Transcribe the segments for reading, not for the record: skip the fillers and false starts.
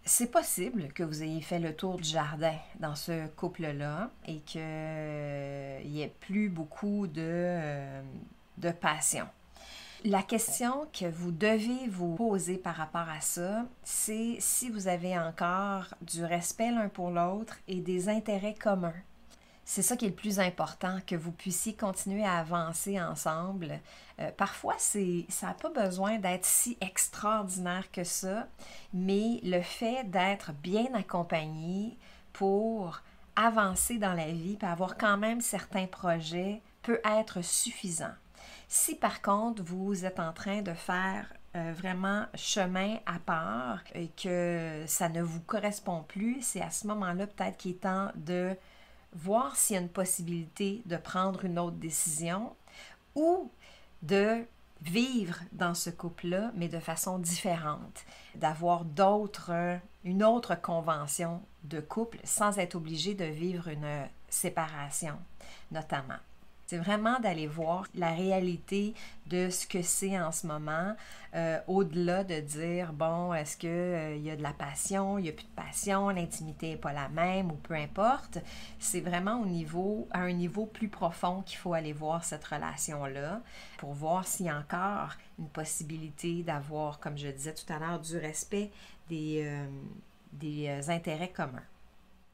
C'est possible que vous ayez fait le tour du jardin dans ce couple-là et qu'il n'y ait plus beaucoup de passion. La question que vous devez vous poser par rapport à ça, c'est si vous avez encore du respect l'un pour l'autre et des intérêts communs. C'est ça qui est le plus important, que vous puissiez continuer à avancer ensemble. Parfois, ça n'a pas besoin d'être si extraordinaire que ça, mais le fait d'être bien accompagné pour avancer dans la vie et avoir quand même certains projets peut être suffisant. Si par contre, vous êtes en train de faire vraiment chemin à part et que ça ne vous correspond plus, c'est à ce moment-là peut-être qu'il est temps de voir s'il y a une possibilité de prendre une autre décision ou de vivre dans ce couple-là, mais de façon différente, d'avoir une autre convention de couple sans être obligé de vivre une séparation, notamment. C'est vraiment d'aller voir la réalité de ce que c'est en ce moment, au-delà de dire, bon, est-ce qu'il y a de la passion, il n'y a plus de passion, l'intimité n'est pas la même ou peu importe. C'est vraiment à un niveau plus profond qu'il faut aller voir cette relation-là pour voir s'il y a encore une possibilité d'avoir, comme je disais tout à l'heure, du respect des intérêts communs.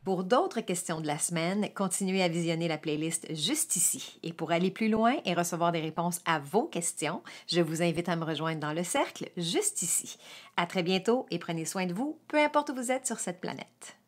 Pour d'autres questions de la semaine, continuez à visionner la playlist juste ici. Et pour aller plus loin et recevoir des réponses à vos questions, je vous invite à me rejoindre dans le cercle juste ici. À très bientôt et prenez soin de vous, peu importe où vous êtes sur cette planète.